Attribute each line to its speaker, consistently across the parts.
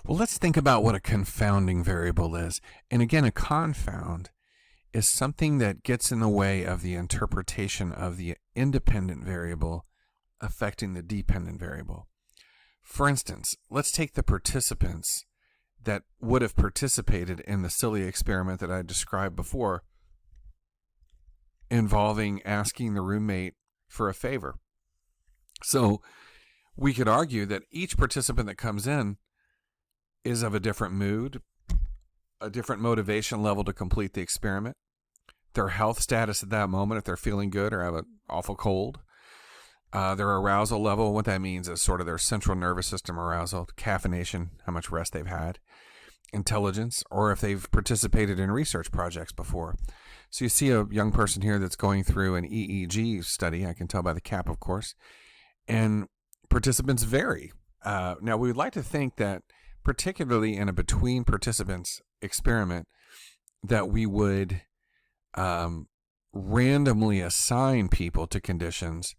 Speaker 1: Well, let's think about what a confounding variable is. And again, a confound is something that gets in the way of the interpretation of the independent variable affecting the dependent variable. For instance, let's take the participants that would have participated in the silly experiment that I described before, involving asking the roommate for a favor. So we could argue that each participant that comes in is of a different mood, a different motivation level to complete the experiment, their health status at that moment, if they're feeling good or have an awful cold, their arousal level. What that means is sort of their central nervous system arousal, caffeination, how much rest they've had, intelligence, or if they've participated in research projects before. So you see a young person here that's going through an EEG study. I can tell by the cap, of course, and participants vary. Now, we would like to think that, particularly in a between participants experiment, that we would randomly assign people to conditions,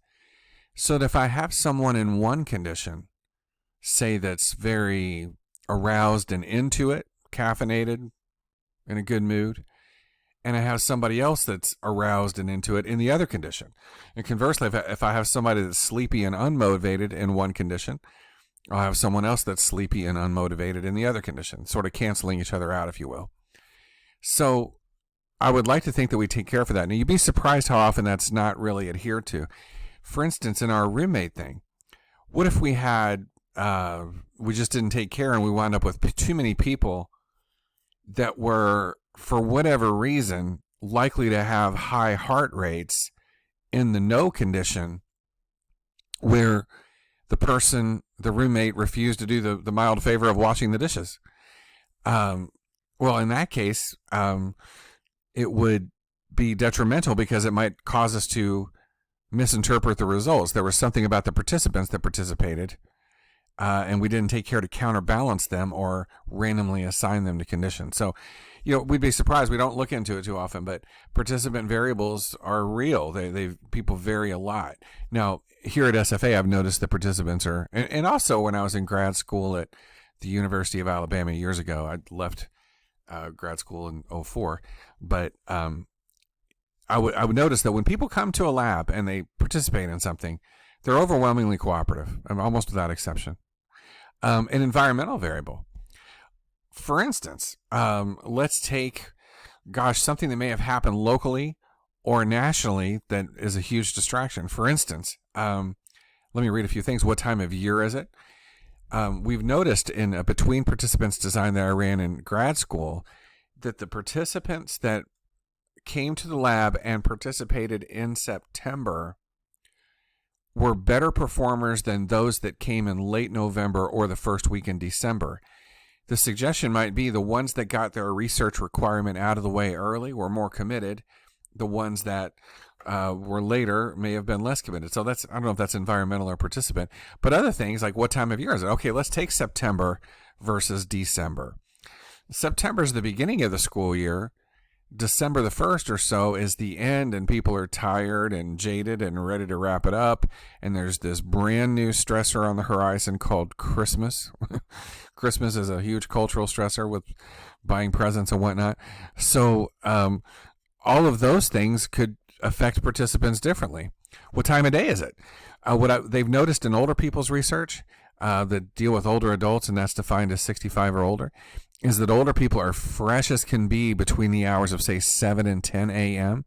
Speaker 1: so that if I have someone in one condition, say that's very aroused and into it, caffeinated, in a good mood, and I have somebody else that's aroused and into it in the other condition. And conversely, if I have somebody that's sleepy and unmotivated in one condition, I'll have someone else that's sleepy and unmotivated in the other condition, sort of canceling each other out, if you will. So I would like to think that we take care of that. Now, you'd be surprised how often that's not really adhered to. For instance, in our roommate thing, what if we had, we just didn't take care and we wound up with too many people that were, for whatever reason, likely to have high heart rates in the no condition, where the roommate refused to do the mild favor of washing the dishes. Well, in that case, it would be detrimental because it might cause us to misinterpret the results. There was something about the participants that participated, and we didn't take care to counterbalance them or randomly assign them to conditions. So, we'd be surprised. We don't look into it too often, but participant variables are real. People vary a lot. Now, here at SFA, I've noticed the participants are, and also when I was in grad school at the University of Alabama years ago, I left grad school in 2004, but I would notice that when people come to a lab and they participate in something, they're overwhelmingly cooperative, almost without exception. An environmental variable. For instance, let's take, something that may have happened locally or nationally that is a huge distraction. For instance, let me read a few things. What time of year is it? We've noticed in a between participants design that I ran in grad school that the participants that came to the lab and participated in September were better performers than those that came in late November or the first week in December. The suggestion might be the ones that got their research requirement out of the way early were more committed. The ones that were later may have been less committed. So I don't know if that's environmental or participant, but other things like what time of year is it? Okay, let's take September versus December. September is the beginning of the school year. December the 1st or so is the end, and people are tired and jaded and ready to wrap it up. And there's this brand new stressor on the horizon called Christmas. Christmas is a huge cultural stressor with buying presents and whatnot. So all of those things could affect participants differently. What time of day is it? They've noticed in older people's research that deal with older adults, and that's defined as 65 or older, is that older people are fresh as can be between the hours of, say, 7 and 10 a.m.,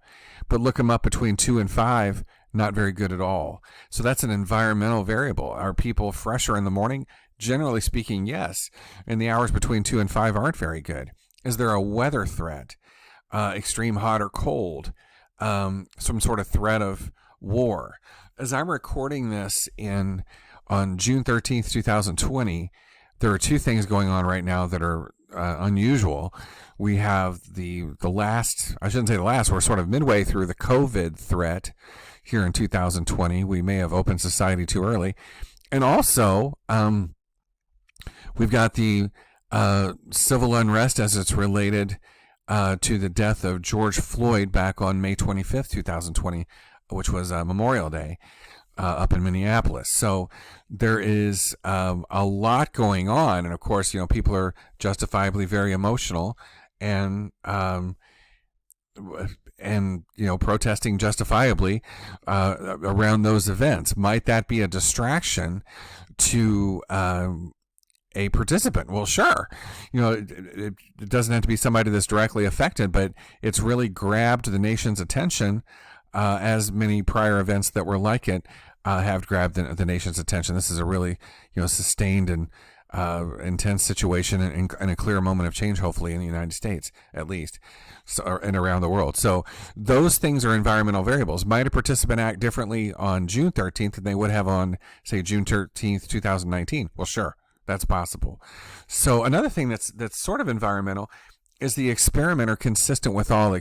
Speaker 1: but look them up between 2 and 5, not very good at all. So that's an environmental variable. Are people fresher in the morning? Generally speaking, yes. And the hours between 2 and 5 aren't very good. Is there a weather threat? Extreme hot or cold? Some sort of threat of war? As I'm recording this on June 13th, 2020, there are two things going on right now that are unusual. We have the last, I shouldn't say the last, we're sort of midway through the COVID threat here in 2020. We may have opened society too early. And also, we've got the civil unrest as it's related to the death of George Floyd back on May 25th, 2020, which was Memorial Day. up in Minneapolis. So there is a lot going on, and of course, people are justifiably very emotional, and protesting justifiably around those events. Might that be a distraction to a participant? Well, sure. It doesn't have to be somebody that's directly affected, but it's really grabbed the nation's attention, as many prior events that were like it have grabbed the nation's attention. This is a really sustained and intense situation, and a clear moment of change, hopefully, in the United States, at least, and around the world. So those things are environmental variables. Might a participant act differently on June 13th than they would have on, say, June 13th, 2019? Well, sure, that's possible. So another thing that's sort of environmental is the experimenter consistent with all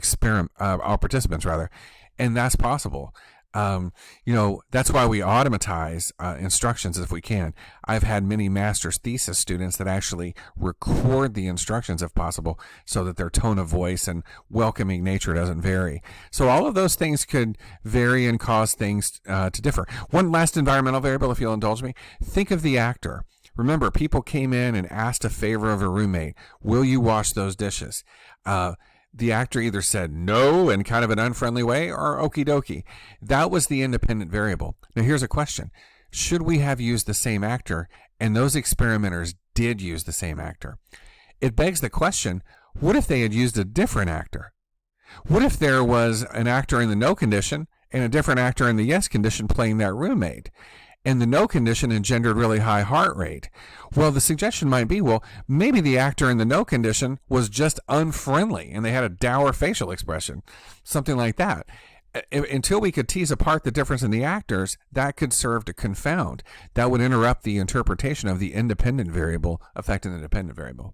Speaker 1: participants, rather, and that's possible. That's why we automatize instructions if we can. I've had many master's thesis students that actually record the instructions if possible, so that their tone of voice and welcoming nature doesn't vary. So all of those things could vary and cause things to differ. One last environmental variable, if you'll indulge me. Think of the actor. Remember, people came in and asked a favor of a roommate. Will you wash those dishes? The actor either said no in kind of an unfriendly way, or okie dokie. That was the independent variable. Now here's a question. Should we have used the same actor? And those experimenters did use the same actor. It begs the question, what if they had used a different actor? What if there was an actor in the no condition and a different actor in the yes condition playing that roommate? And the no condition engendered really high heart rate. Well, the suggestion might be, maybe the actor in the no condition was just unfriendly and they had a dour facial expression, something like that. Until we could tease apart the difference in the actors, that could serve to confound. That would interrupt the interpretation of the independent variable affecting the dependent variable.